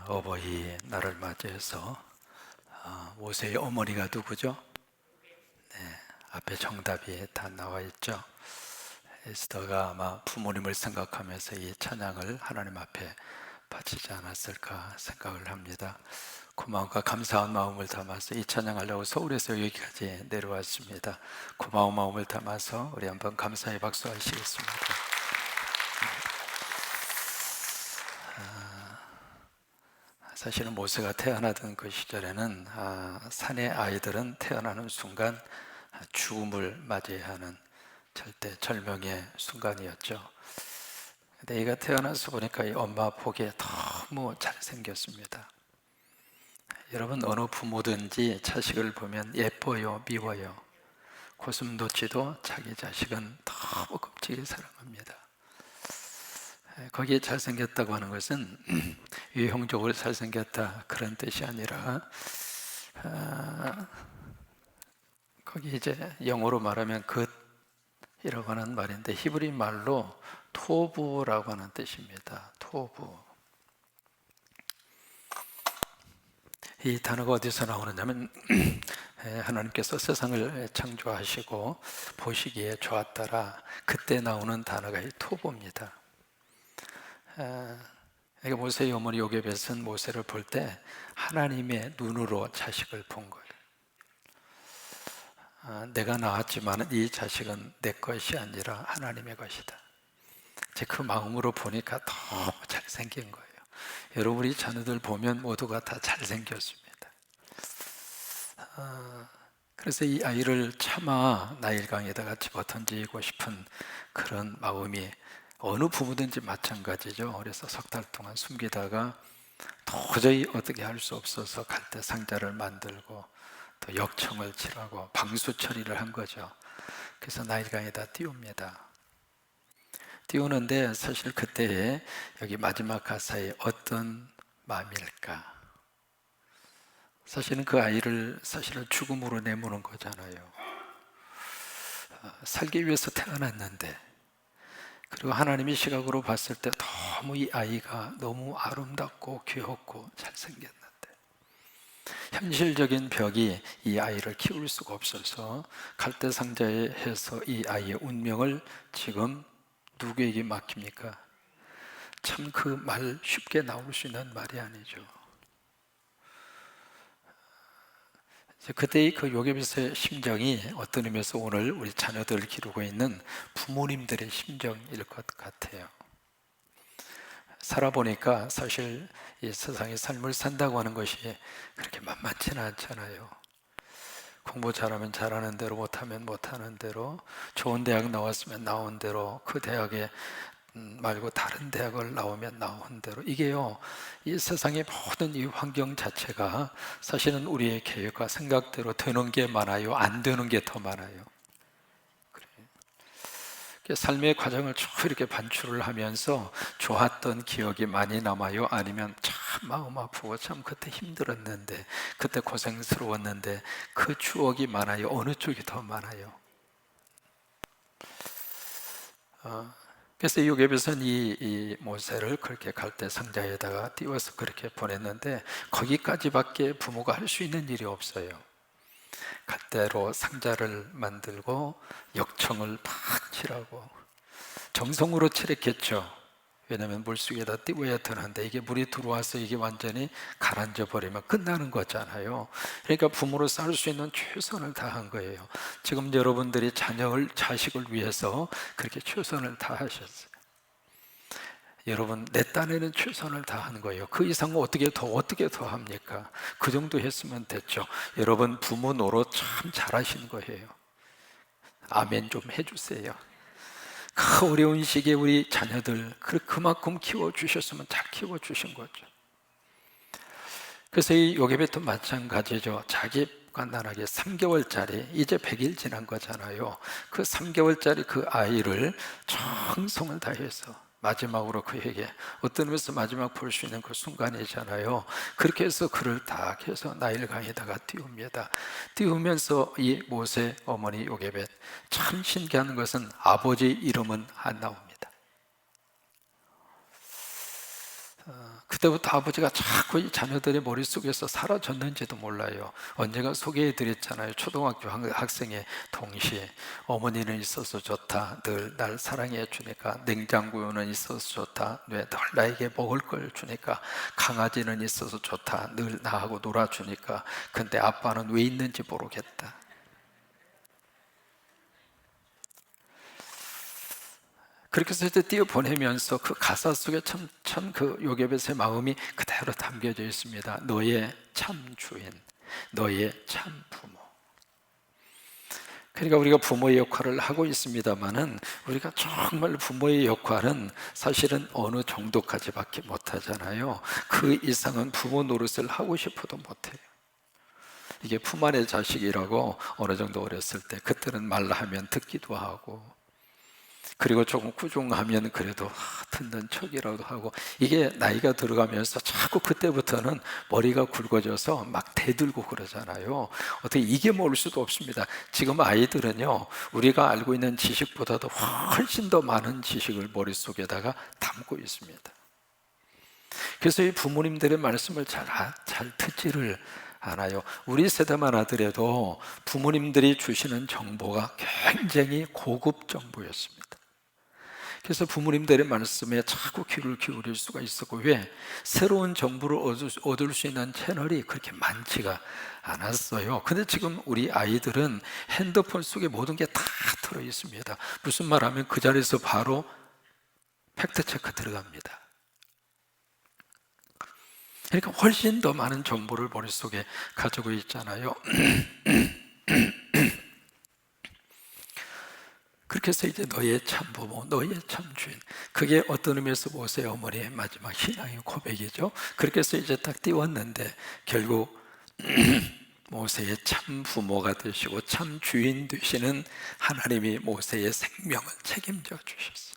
어버이 날을 맞이해서 모세의 어머니가 누구죠? 네, 앞에 정답이 다 나와 있죠. 에스더가 아마 부모님을 생각하면서 이 찬양을 하나님 앞에 바치지 않았을까 생각을 합니다. 고마움과 감사한 마음을 담아서 이 찬양하려고 서울에서 여기까지 내려왔습니다. 고마운 마음을 담아서 우리 한번 감사의 박수하시겠습니다. 사실은 모세가 태어나던 그 시절에는 산의 아이들은 태어나는 순간 죽음을 맞이하는 절대 절명의 순간이었죠. 근데 얘가 태어나서 보니까 이 엄마 보기에 너무 잘생겼습니다. 여러분, 어느 부모든지 자식을 보면 예뻐요, 미워요? 고슴도치도 자기 자식은 너무 끔찍이 사랑합니다. 거기에 잘생겼다고 하는 것은 유형적으로 잘생겼다 그런 뜻이 아니라 거기 이제 영어로 말하면 굿이라고 하는 말인데 히브리 말로 토부라고 하는 뜻입니다. 토부. 이 단어가 어디서 나오느냐면 하나님께서 세상을 창조하시고 보시기에 좋았더라, 그때 나오는 단어가 이 토부입니다. 그러니까 모세의 어머니 요게벳은 모세를 볼 때 하나님의 눈으로 자식을 본 거예요. 내가 낳았지만 이 자식은 내 것이 아니라 하나님의 것이다. 그 마음으로 보니까 너무 잘생긴 거예요. 여러분이 자녀들 보면 모두가 다 잘생겼습니다. 그래서 이 아이를 차마 나일강에다가 집어던지고 싶은 그런 마음이 어느 부모든지 마찬가지죠. 그래서 석 달 동안 숨기다가 도저히 어떻게 할 수 없어서 갈대 상자를 만들고 또 역청을 칠하고 방수 처리를 한 거죠. 그래서 나일강에다 띄웁니다. 띄우는데 사실 그때에 여기 마지막 가사에 어떤 마음일까? 사실은 그 아이를 사실은 죽음으로 내모는 거잖아요. 살기 위해서 태어났는데, 그리고 하나님의 시각으로 봤을 때 너무 이 아이가 너무 아름답고 귀엽고 잘생겼는데 현실적인 벽이 이 아이를 키울 수가 없어서 갈대 상자에 해서 이 아이의 운명을 지금 누구에게 맡깁니까? 참 그 말 쉽게 나올 수 있는 말이 아니죠. 그때의 그 요게벳의 심정이 어떤 의미에서 오늘 우리 자녀들을 기르고 있는 부모님들의 심정일 것 같아요. 살아보니까 사실 이 세상의 삶을 산다고 하는 것이 그렇게 만만치는 않잖아요. 공부 잘하면 잘하는 대로, 못하면 못하는 대로, 좋은 대학 나왔으면 나온 대로, 그 대학에 말고 다른 대학을 나오면 나온 대로, 이게요, 이 세상의 모든 이 환경 자체가 사실은 우리의 계획과 생각대로 되는 게 많아요, 안 되는 게 더 많아요. 삶의 과정을 쭉 이렇게 반출을 하면서 좋았던 기억이 많이 남아요? 아니면 참 마음 아프고 참 그때 힘들었는데, 그때 고생스러웠는데 그 추억이 많아요? 어느 쪽이 더 많아요? 그래서 요게벳은 이 모세를 그렇게 갈대 상자에다가 띄워서 그렇게 보냈는데 거기까지밖에 부모가 할 수 있는 일이 없어요. 갈대로 상자를 만들고 역청을 팍 칠하고 정성으로 칠했겠죠. 왜냐하면 물속에다 띄워야 되는데 이게 물이 들어와서 이게 완전히 가라앉아 버리면 끝나는 거잖아요. 그러니까 부모로서 할 수 있는 최선을 다한 거예요. 지금 여러분들이 자식을 위해서 그렇게 최선을 다하셨어요. 여러분, 내 딴에는 최선을 다하는 거예요. 그 이상은 어떻게 더 합니까? 그 정도 했으면 됐죠. 여러분, 부모 노릇 참 잘하신 거예요. 아멘 좀 해주세요. 그 어려운 시기에 우리 자녀들 그만큼 키워주셨으면 잘 키워주신 거죠. 그래서 이 요게벳도 마찬가지죠. 자기 간단하게 3개월짜리, 이제 100일 지난 거잖아요. 그 3개월짜리 그 아이를 정성을 다해서 마지막으로 그에게 어떤 의미에서 마지막 볼 수 있는 그 순간이잖아요. 그렇게 해서 그를 딱 해서 나일강에다가 띄웁니다. 띄우면서 이 모세 어머니 요게벳, 참 신기한 것은 아버지 이름은 안 나옵니다. 그때부터 아버지가 자꾸 이 자녀들의 머릿속에서 사라졌는지도 몰라요. 언젠가 소개해 드렸잖아요. 초등학교 학생의 동시에 어머니는 있어서 좋다, 늘 날 사랑해 주니까. 냉장고는 있어서 좋다, 늘 나에게 먹을 걸 주니까. 강아지는 있어서 좋다, 늘 나하고 놀아주니까. 근데 아빠는 왜 있는지 모르겠다. 그렇게 해서 이제 띄어보내면서 그 가사 속에 참 그 요게벳의 마음이 그대로 담겨져 있습니다. 너의 참 주인, 너의 참 부모. 그러니까 우리가 부모의 역할을 하고 있습니다만은, 우리가 정말 부모의 역할은 사실은 어느 정도까지밖에 못하잖아요. 그 이상은 부모 노릇을 하고 싶어도 못해요. 이게 품 안의 자식이라고 어느 정도 어렸을 때, 그때는 말라 하면 듣기도 하고, 그리고 조금 꾸중하면 그래도 듣는 척이라도 하고, 이게 나이가 들어가면서 자꾸 그때부터는 머리가 굵어져서 막 대들고 그러잖아요. 어떻게 이게 모를 수도 없습니다. 지금 아이들은요, 우리가 알고 있는 지식보다도 훨씬 더 많은 지식을 머릿속에다가 담고 있습니다. 그래서 이 부모님들의 말씀을 잘 듣지를 않아요. 우리 세대만 하더라도 부모님들이 주시는 정보가 굉장히 고급 정보였습니다. 그래서 부모님들의 말씀에 자꾸 귀를 기울일 수가 있었고, 왜? 새로운 정보를 얻을 수 있는 채널이 그렇게 많지가 않았어요. 근데 지금 우리 아이들은 핸드폰 속에 모든 게 다 들어 있습니다. 무슨 말 하면 그 자리에서 바로 팩트체크 들어갑니다. 그러니까 훨씬 더 많은 정보를 머릿속에 가지고 있잖아요. 그렇게 해서 이제 너의 참 부모, 너의 참 주인. 그게 어떤 의미에서 모세의 어머니의 마지막 신앙의 고백이죠. 그렇게 해서 이제 딱 띄웠는데, 결국 모세의 참 부모가 되시고 참 주인 되시는 하나님이 모세의 생명을 책임져 주셨어요.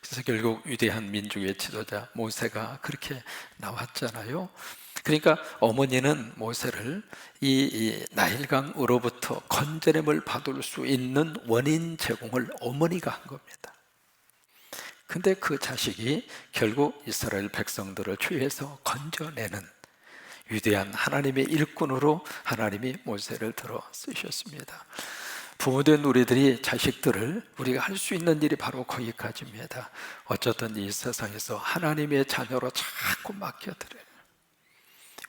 그래서 결국 위대한 민족의 지도자 모세가 그렇게 나왔잖아요. 그러니까 어머니는 모세를 이 나일강으로부터 건져냄을 받을 수 있는 원인 제공을 어머니가 한 겁니다. 근데 그 자식이 결국 이스라엘 백성들을 주위에서 건져내는 위대한 하나님의 일꾼으로 하나님이 모세를 들어 쓰셨습니다. 부모된 우리들이 자식들을, 우리가 할 수 있는 일이 바로 거기까지입니다. 어쨌든 이 세상에서 하나님의 자녀로 자꾸 맡겨드려요.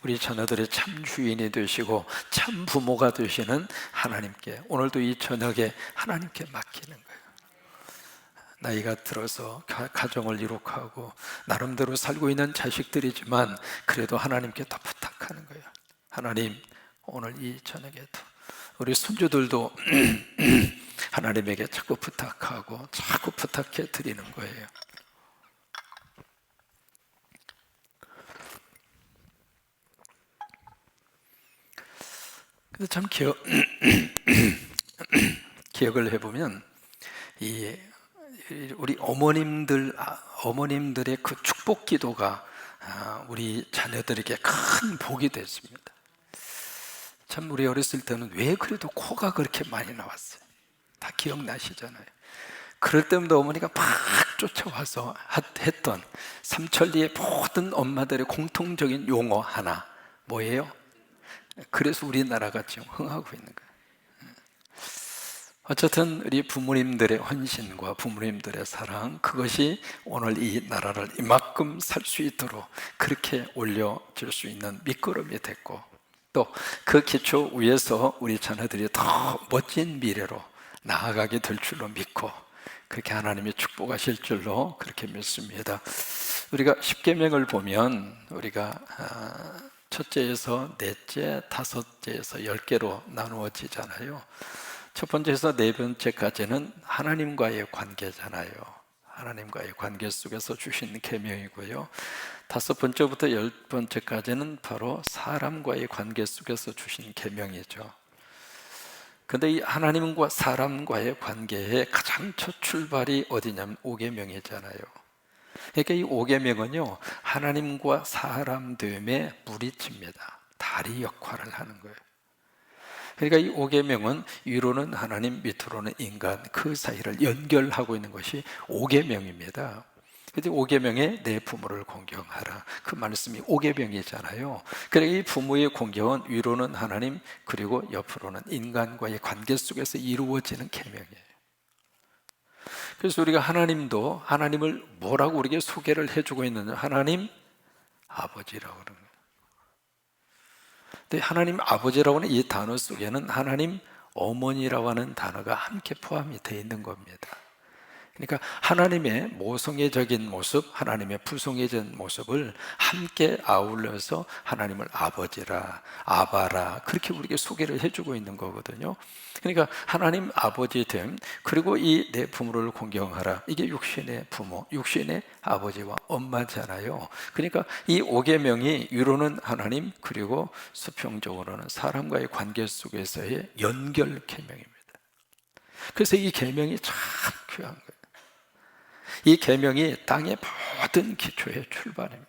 우리 자녀들의 참 주인이 되시고 참 부모가 되시는 하나님께, 오늘도 이 저녁에 하나님께 맡기는 거예요. 나이가 들어서 가정을 이룩하고 나름대로 살고 있는 자식들이지만 그래도 하나님께 더 부탁하는 거예요. 하나님, 오늘 이 저녁에도 우리 손주들도 하나님에게 자꾸 부탁하고 자꾸 부탁해 드리는 거예요. 근데 참 기억을 해보면 우리 어머님들의 그 축복 기도가 우리 자녀들에게 큰 복이 됐습니다. 참 우리 어렸을 때는 왜 그래도 코가 그렇게 많이 나왔어요? 다 기억나시잖아요. 그럴 때마다 어머니가 막 쫓아와서 했던 삼천리의 모든 엄마들의 공통적인 용어 하나, 뭐예요? 그래서 우리나라가 지금 흥하고 있는 거예요. 어쨌든 우리 부모님들의 헌신과 부모님들의 사랑, 그것이 오늘 이 나라를 이만큼 살 수 있도록 그렇게 올려줄 수 있는 밑거름이 됐고, 또 그 기초 위에서 우리 자녀들이 더 멋진 미래로 나아가게 될 줄로 믿고, 그렇게 하나님이 축복하실 줄로 그렇게 믿습니다. 우리가 십계명을 보면 우리가 첫째에서 넷째, 다섯째에서 10개로 나누어지잖아요. 첫 번째에서 네 번째까지는 하나님과의 관계잖아요. 하나님과의 관계 속에서 주신 계명이고요. 다섯 번째부터 10번째까지는 바로 사람과의 관계 속에서 주신 계명이죠. 근데 이 하나님과 사람과의 관계의 가장 첫 출발이 어디냐면 5계명이잖아요. 그러니까 이 5계명은요, 하나님과 사람 됨의 브릿지입니다. 다리 역할을 하는 거예요. 그러니까 이 5계명은 위로는 하나님, 밑으로는 인간, 그 사이를 연결하고 있는 것이 5계명입니다. 근데 오계명에 내 부모를 공경하라, 그 말씀이 오계명이잖아요. 그러니까 이 부모의 공경은 위로는 하나님, 그리고 옆으로는 인간과의 관계 속에서 이루어지는 계명이에요. 그래서 우리가 하나님도, 하나님을 뭐라고 우리에게 소개를 해주고 있느냐, 하나님 아버지라고 그러는 거예요. 근데 하나님 아버지라고 하는 이 단어 속에는 하나님 어머니라고 하는 단어가 함께 포함이 되어 있는 겁니다. 그러니까 하나님의 모성애적인 모습, 하나님의 부성애적인 모습을 함께 아울러서 하나님을 아버지라, 아바라, 그렇게 우리에게 소개를 해주고 있는 거거든요. 그러니까 하나님 아버지 됨, 그리고 이 내 부모를 공경하라, 이게 육신의 부모, 육신의 아버지와 엄마잖아요. 그러니까 이 오계명이 위로는 하나님, 그리고 수평적으로는 사람과의 관계 속에서의 연결 계명입니다. 그래서 이 계명이 참 귀한 거예요. 이 계명이 땅의 모든 기초의 출발입니다.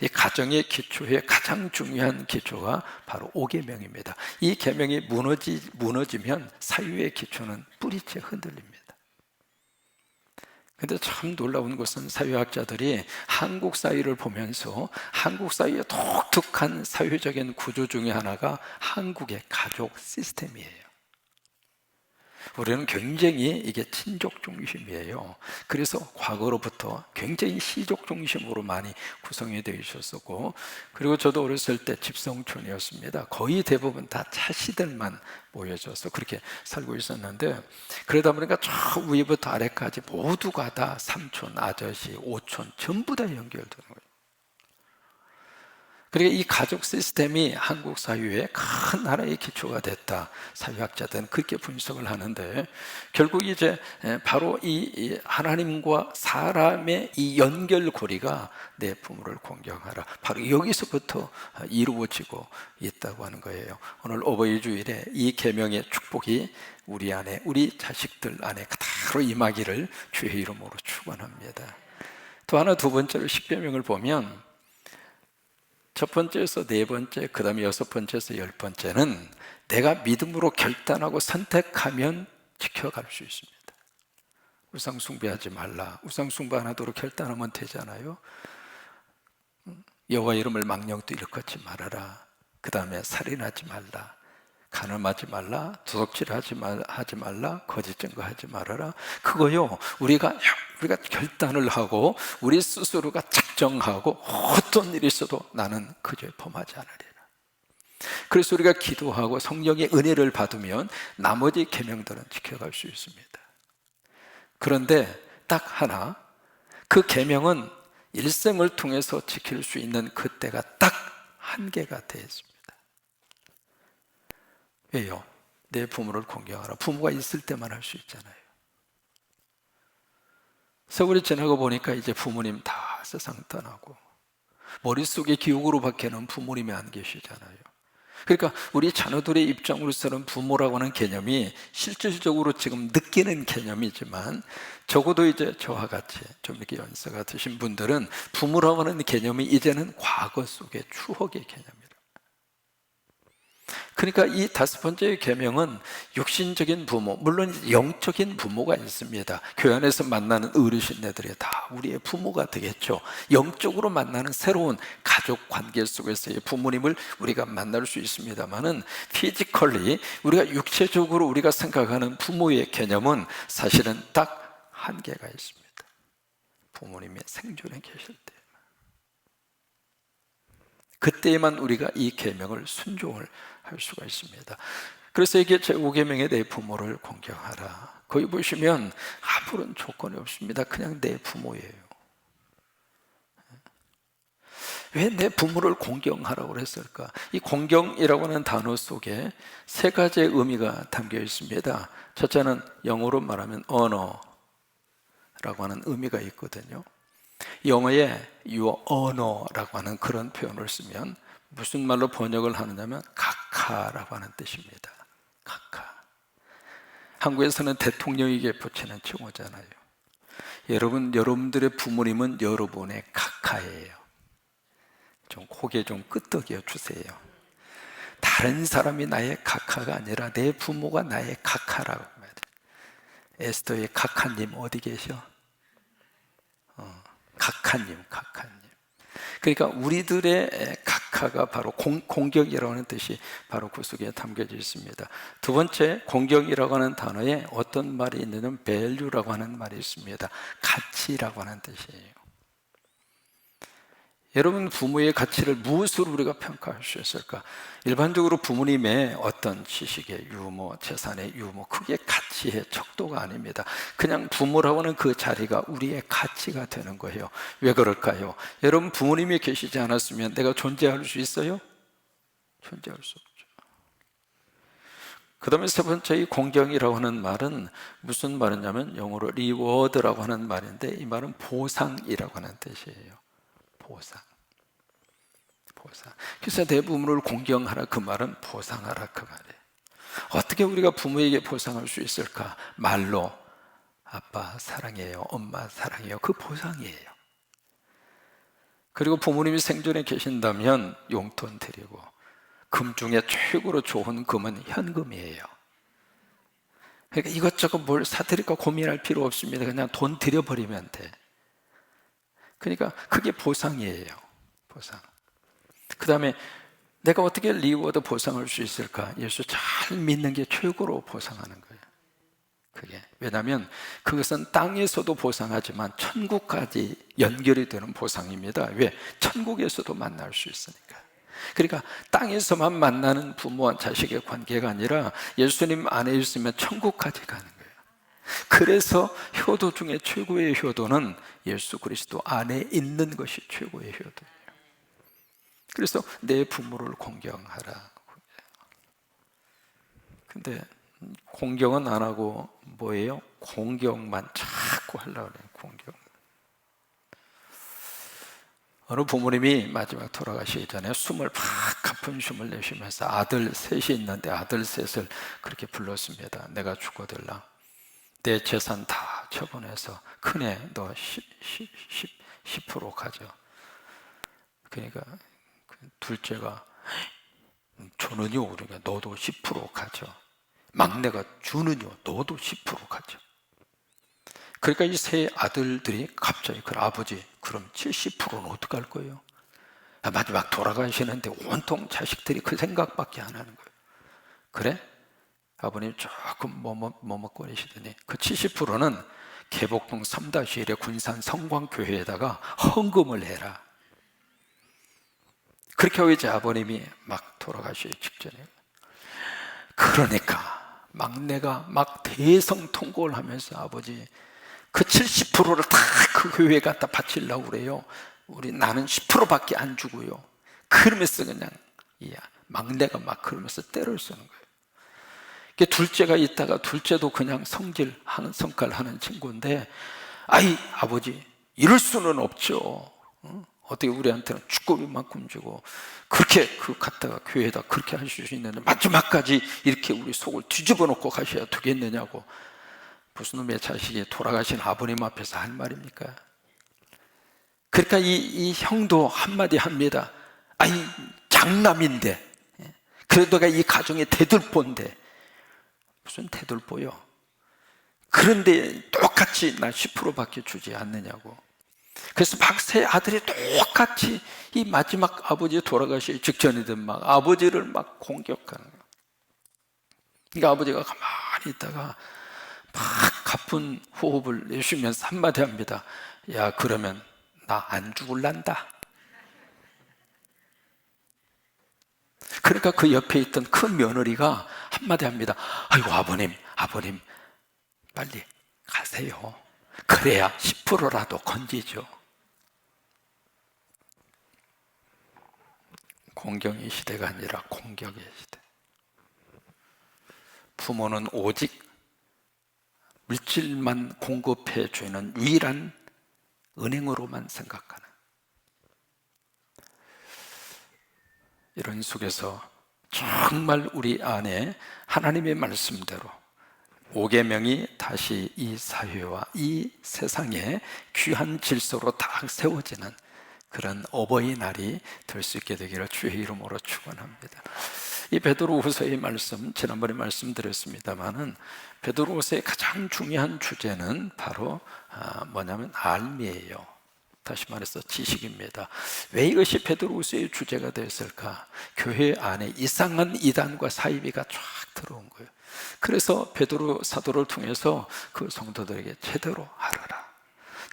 이 가정의 기초의 가장 중요한 기초가 바로 오계명입니다. 이 계명이 무너지면 사유의 기초는 뿌리째 흔들립니다. 근데 참 놀라운 것은 사회학자들이 한국 사회를 보면서 한국 사회의 독특한 사회적인 구조 중에 하나가 한국의 가족 시스템이에요. 우리는 굉장히 이게 친족 중심이에요. 그래서 과거로부터 굉장히 시족 중심으로 많이 구성이 되어 있었고, 그리고 저도 어렸을 때 집성촌이었습니다. 거의 대부분 다 차시들만 모여져서 그렇게 살고 있었는데, 그러다 보니까 저 위부터 아래까지 모두가 다 삼촌, 아저씨, 오촌 전부 다 연결되는 거예요. 그러니까 이 가족 시스템이 한국 사회의 큰 하나의 기초가 됐다, 사회학자들은 그렇게 분석을 하는데, 결국 이제 바로 이 하나님과 사람의 이 연결고리가 내 부모를 공경하라, 바로 여기서부터 이루어지고 있다고 하는 거예요. 오늘 어버이 주일에 이 계명의 축복이 우리 안에, 우리 자식들 안에 그대로 임하기를 주의 이름으로 축원합니다. 또 하나, 두 번째로 십계명을 보면 첫 번째에서 네 번째, 그 다음에 여섯 번째에서 열 번째는 내가 믿음으로 결단하고 선택하면 지켜갈 수 있습니다. 우상 숭배하지 말라, 우상 숭배 안 하도록 결단하면 되잖아요. 여호와 이름을 망령도 일컫지 말아라, 그 다음에 살인하지 말라, 간음하지 말라, 도둑질하지 말라, 거짓 증거하지 말아라. 그거요, 우리가 결단을 하고 우리 스스로가 작정하고 어떤 일이 있어도 나는 그 죄 범하지 않으리라. 그래서 우리가 기도하고 성령의 은혜를 받으면 나머지 계명들은 지켜갈 수 있습니다. 그런데 딱 하나, 그 계명은 일생을 통해서 지킬 수 있는 그때가 딱 한계가 되어 있습니다. 왜요? 내 부모를 공경하라. 부모가 있을 때만 할 수 있잖아요. 세월이 지나고 보니까 이제 부모님 다 세상 떠나고 머릿속에 기억으로 밖에는 부모님이 안 계시잖아요. 그러니까 우리 자녀들의 입장으로서는 부모라고 하는 개념이 실질적으로 지금 느끼는 개념이지만, 적어도 이제 저와 같이 좀 이렇게 연세가 드신 분들은 부모라고 하는 개념이 이제는 과거 속의 추억의 개념입니다. 그러니까 이 다섯 번째 계명은 육신적인 부모, 물론 영적인 부모가 있습니다. 교회 안에서 만나는 어르신네들이 다 우리의 부모가 되겠죠. 영적으로 만나는 새로운 가족 관계 속에서의 부모님을 우리가 만날 수 있습니다만은, 피지컬리 우리가 육체적으로 우리가 생각하는 부모의 개념은 사실은 딱 한계가 있습니다. 부모님이 생존해 계실 때, 그때에만 우리가 이 계명을 순종을 할 수가 있습니다. 그래서 이게 제5계명에 내 부모를 공경하라, 거기 보시면 아무런 조건이 없습니다. 그냥 내 부모예요. 왜 내 부모를 공경하라고 그랬을까? 이 공경이라고 하는 단어 속에 세 가지의 의미가 담겨 있습니다. 첫째는 영어로 말하면 honor라고 하는 의미가 있거든요. 영어에 your honor라고 하는 그런 표현을 쓰면 무슨 말로 번역을 하느냐면 각하라고 하는 뜻입니다. 각하. 한국에서는 대통령에게 붙이는稱호잖아요. 여러분들의 부모님은 여러분의 각하예요. 좀 고개 좀 끄덕여 주세요. 다른 사람이 나의 각하가 아니라 내 부모가 나의 각하라고 말해요. 에스더의 각하님 어디 계셔? 각하님. 그러니까 우리들의 각하가 바로 공격이라고 하는 뜻이 바로 그 속에 담겨져 있습니다. 두 번째, 공격이라고 하는 단어에 어떤 말이 있냐면 value라고 하는 말이 있습니다. 가치라고 하는 뜻이에요. 여러분, 부모의 가치를 무엇으로 우리가 평가할 수 있을까? 일반적으로 부모님의 어떤 지식의 유무, 재산의 유무, 그게 가치의 척도가 아닙니다. 그냥 부모라고 하는 그 자리가 우리의 가치가 되는 거예요. 왜 그럴까요? 여러분, 부모님이 계시지 않았으면 내가 존재할 수 있어요? 존재할 수 없죠. 그 다음에 세 번째, 이 공경이라고 하는 말은 무슨 말이냐면 영어로 reward라고 하는 말인데, 이 말은 보상이라고 하는 뜻이에요. 보상. 그래서 내 부모를 공경하라, 그 말은 보상하라, 그 말이에요. 어떻게 우리가 부모에게 보상할 수 있을까? 말로 아빠 사랑해요, 엄마 사랑해요, 그 보상이에요. 그리고 부모님이 생전에 계신다면 용돈 드리고, 금 중에 최고로 좋은 금은 현금이에요. 그러니까 이것저것 뭘 사드릴까 고민할 필요 없습니다. 그냥 돈 드려버리면 돼. 그러니까 그게 보상이에요. 보상. 그 다음에 내가 어떻게 리워드 보상할 수 있을까? 예수 잘 믿는 게 최고로 보상하는 거예요. 그게 왜냐하면 그것은 땅에서도 보상하지만 천국까지 연결이 되는 보상입니다. 왜? 천국에서도 만날 수 있으니까. 그러니까 땅에서만 만나는 부모와 자식의 관계가 아니라 예수님 안에 있으면 천국까지 가는 거예요. 그래서 효도 중에 최고의 효도는 예수 그리스도 안에 있는 것이 최고의 효도예요. 그래서 내 부모를 공경하라. 근데 공경은 안 하고 뭐예요? 공경만 자꾸 하려고 그래요. 공경. 어느 부모님이 마지막 돌아가시기 전에 숨을 팍 가쁜 숨을 내쉬면서 아들 셋이 있는데 아들 셋을 그렇게 불렀습니다. 내가 죽어들라. 내 재산 다 처분해서 큰애 너 10% 가져. 그러니까 둘째가 저는요, 그러니까 너도 10% 가져. 막내가 주는요, 너도 10% 가져. 그러니까 이 세 아들들이 갑자기 그 아버지 그럼 70%는 어떡할 거예요? 마지막 돌아가시는데 온통 자식들이 그 생각밖에 안 하는 거예요. 그래? 아버님 조금 머뭇거리시더니 그 70%는 계복동 3-1의 군산 성광교회에다가 헌금을 해라. 그렇게 하고 이제 아버님이 막 돌아가시기 직전에, 그러니까 막내가 막 대성통곡을 하면서 아버지 그 70%를 다 그 교회에 갖다 바치려고 그래요. 나는 10%밖에 안 주고요. 그러면서 그냥 막내가 막 그러면서 때를 쓰는 거예요. 둘째가 있다가 둘째도 그냥 성깔 하는 친구인데, 아이 아버지 이럴 수는 없죠. 어떻게 우리한테는 쭈꾸미만큼 주고 그렇게 갖다가 교회에다 그렇게 하실 수 있는데 마지막까지 이렇게 우리 속을 뒤집어 놓고 가셔야 되겠느냐고. 무슨 놈의 자식이 돌아가신 아버님 앞에서 할 말입니까? 그러니까 이 형도 한마디 합니다. 아이 장남인데, 그래도 내가 이 가정의 대들보인데. 무슨 대들보요? 그런데 똑같이 나 10%밖에 주지 않느냐고. 그래서 박세 아들이 똑같이 이 마지막 아버지 돌아가시기 직전이든 막 아버지를 막 공격하는 거예요. 그러니까 아버지가 가만히 있다가 막 가쁜 호흡을 내쉬면서 한마디 합니다. 야, 그러면 나 안 죽을란다. 그러니까 그 옆에 있던 큰 며느리가 한마디 합니다. 아이고 아버님 빨리 가세요. 그래야 10%라도 건지죠. 공경의 시대가 아니라 공격의 시대. 부모는 오직 물질만 공급해 주는 유일한 은행으로만 생각하는, 이런 속에서 정말 우리 안에 하나님의 말씀대로 5계명이 다시 이 사회와 이 세상에 귀한 질서로 다 세워지는 그런 어버이날이 될 수 있게 되기를 주의 이름으로 축원합니다. 이 베드로후서의 말씀, 지난번에 말씀드렸습니다마는 베드로후서의 가장 중요한 주제는 바로 뭐냐면 알미예요. 다시 말해서 지식입니다. 왜 이것이 베드로후서의 주제가 되었을까? 교회 안에 이상한 이단과 사이비가 쫙 들어온 거예요. 그래서 베드로 사도를 통해서 그 성도들에게 제대로 알아라,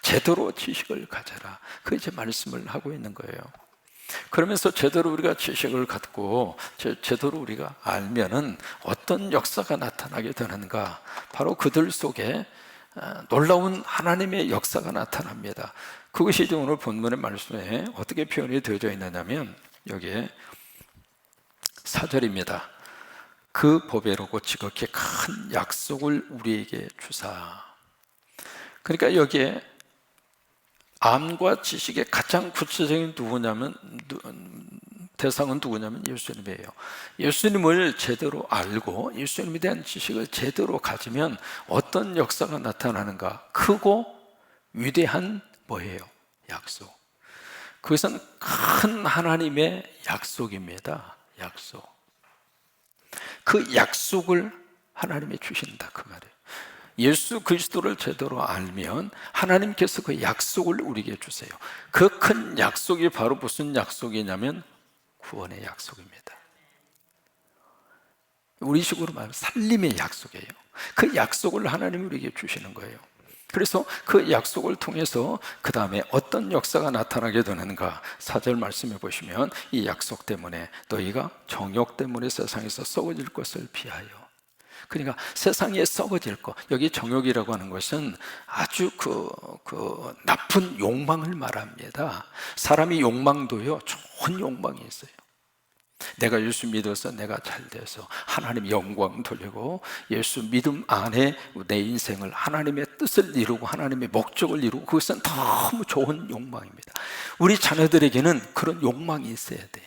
제대로 지식을 가져라, 그 이제 말씀을 하고 있는 거예요. 그러면서 제대로 우리가 지식을 갖고 제대로 우리가 알면은 어떤 역사가 나타나게 되는가? 바로 그들 속에 놀라운 하나님의 역사가 나타납니다. 그것이 이제 오늘 본문의 말씀에 어떻게 표현이 되어져 있느냐면 여기에 4절입니다. 그 보배로고 지극히 큰 약속을 우리에게 주사. 그러니까 여기에 암과 지식의 가장 구체적인 대상은 누구냐면 예수님이에요. 예수님을 제대로 알고 예수님에 대한 지식을 제대로 가지면 어떤 역사가 나타나는가? 크고 위대한 뭐예요? 약속. 그것은 큰 하나님의 약속입니다. 약속. 그 약속을 하나님이 주신다 그 말이에요. 예수 그리스도를 제대로 알면 하나님께서 그 약속을 우리에게 주세요. 그 큰 약속이 바로 무슨 약속이냐면 구원의 약속입니다. 우리식으로 말하면 살림의 약속이에요. 그 약속을 하나님이 우리에게 주시는 거예요. 그래서 그 약속을 통해서 그 다음에 어떤 역사가 나타나게 되는가? 4절 말씀해 보시면 이 약속 때문에 너희가 정욕 때문에 세상에서 썩어질 것을 피하여. 그러니까 세상에 썩어질 것, 여기 정욕이라고 하는 것은 아주 나쁜 욕망을 말합니다. 사람이 욕망도요, 좋은 욕망이 있어요. 내가 예수 믿어서 내가 잘 돼서 하나님 영광 돌리고 예수 믿음 안에 내 인생을 하나님의 뜻을 이루고 하나님의 목적을 이루고, 그것은 너무 좋은 욕망입니다. 우리 자녀들에게는 그런 욕망이 있어야 돼요.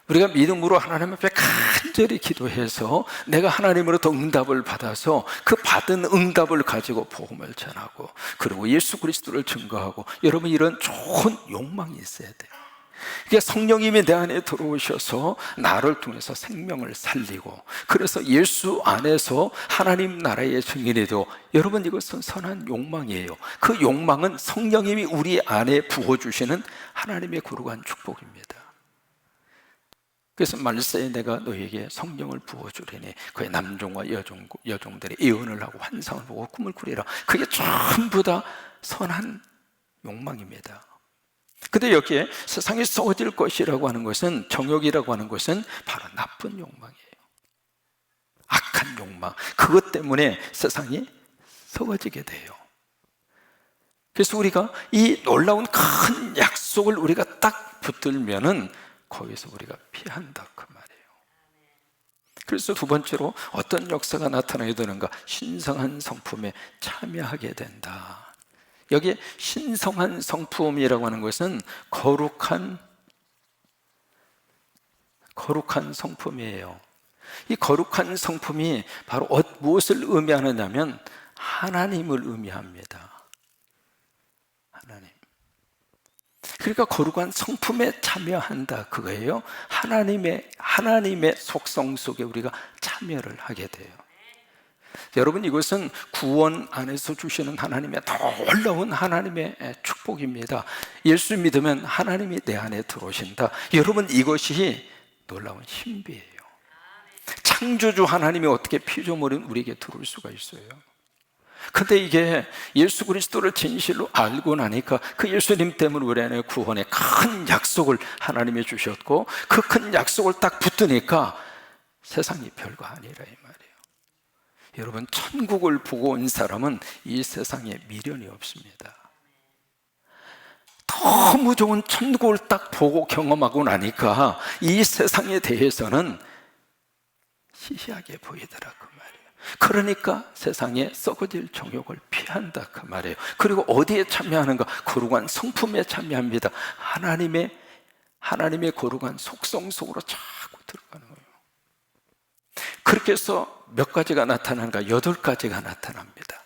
우리가 믿음으로 하나님 앞에 간절히 기도해서 내가 하나님으로부터 응답을 받아서 그 받은 응답을 가지고 복음을 전하고 그리고 예수 그리스도를 증거하고, 여러분 이런 좋은 욕망이 있어야 돼요. 그러니까 성령님이 내 안에 들어오셔서 나를 통해서 생명을 살리고, 그래서 예수 안에서 하나님 나라의 증인이 되고, 여러분 이것은 선한 욕망이에요. 그 욕망은 성령님이 우리 안에 부어주시는 하나님의 거룩한 축복입니다. 그래서 말세에 내가 너에게 성령을 부어주리니 그의 남종과 여종들이 예언을 하고 환상을 보고 꿈을 꾸리라. 그게 전부 다 선한 욕망입니다. 근데 여기에 세상이 썩어질 것이라고 하는 것은, 정욕이라고 하는 것은 바로 나쁜 욕망이에요. 악한 욕망. 그것 때문에 세상이 썩어지게 돼요. 그래서 우리가 이 놀라운 큰 약속을 우리가 딱 붙들면은 거기서 우리가 피한다 그 말이에요. 그래서 두 번째로 어떤 역사가 나타나게 되는가? 신성한 성품에 참여하게 된다. 여기에 신성한 성품이라고 하는 것은 거룩한 성품이에요. 이 거룩한 성품이 바로 무엇을 의미하느냐면 하나님을 의미합니다. 하나님. 그러니까 거룩한 성품에 참여한다 그거예요. 하나님의 속성 속에 우리가 참여를 하게 돼요. 여러분 이것은 구원 안에서 주시는 하나님의 놀라운 하나님의 축복입니다. 예수 믿으면 하나님이 내 안에 들어오신다. 여러분 이것이 놀라운 신비예요. 창조주 하나님이 어떻게 피조물인 우리에게 들어올 수가 있어요? 근데 이게 예수 그리스도를 진실로 알고 나니까 그 예수님 때문에 우리 안에 구원의 큰 약속을 하나님이 주셨고, 그 큰 약속을 딱 붙으니까 세상이 별거 아니라 이 말이에요. 여러분 천국을 보고 온 사람은 이 세상에 미련이 없습니다. 너무 좋은 천국을 딱 보고 경험하고 나니까 이 세상에 대해서는 시시하게 보이더라 그 말이에요. 그러니까 세상에 썩어질 정욕을 피한다 그 말이에요. 그리고 어디에 참여하는가? 거룩한 성품에 참여합니다. 하나님의 거룩한 속성 속으로 자꾸 들어가는 거예요. 그렇게 해서 몇 가지가 나타나는가? 8가지가 나타납니다.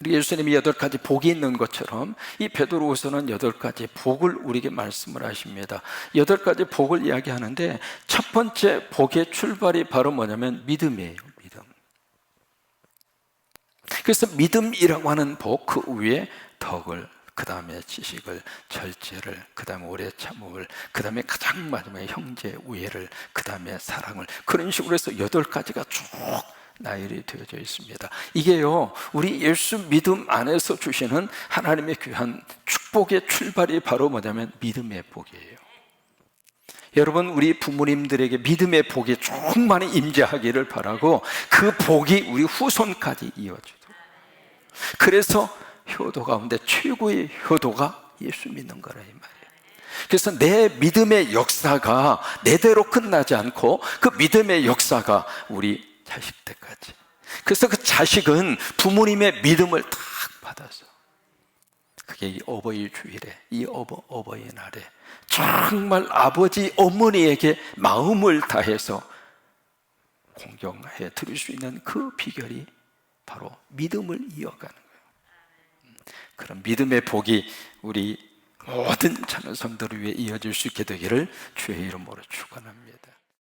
우리 예수님이 8가지 복이 있는 것처럼 이 베드로후서는 8가지 복을 우리에게 말씀을 하십니다. 8가지 복을 이야기하는데 첫 번째 복의 출발이 바로 뭐냐면 믿음이에요. 믿음. 그래서 믿음이라고 하는 복, 그 위에 덕을, 그 다음에 지식을, 절제를, 그 다음에 오래 참음을, 그 다음에 가장 마지막에 형제 우애를, 그 다음에 사랑을, 그런 식으로 해서 8가지가 쭉 나열이 되어져 있습니다. 이게요, 우리 예수 믿음 안에서 주시는 하나님의 귀한 축복의 출발이 바로 뭐냐면 믿음의 복이에요. 여러분, 우리 부모님들에게 믿음의 복이 충만히 임재하기를 바라고 그 복이 우리 후손까지 이어지도록. 그래서 효도 가운데 최고의 효도가 예수 믿는 거라 이 말이에요. 그래서 내 믿음의 역사가 내대로 끝나지 않고 그 믿음의 역사가 우리 자식 때까지. 그래서 그 자식은 부모님의 믿음을 딱 받아서, 그게 이 어버이 주일에, 이 어버이날에 정말 아버지 어머니에게 마음을 다해서 공경해 드릴 수 있는 그 비결이 바로 믿음을 이어가는 거예요. 그런 믿음의 복이 우리 모든 자녀 성도를 위해 이어질 수 있게 되기를 주의 이름으로 축원합니다.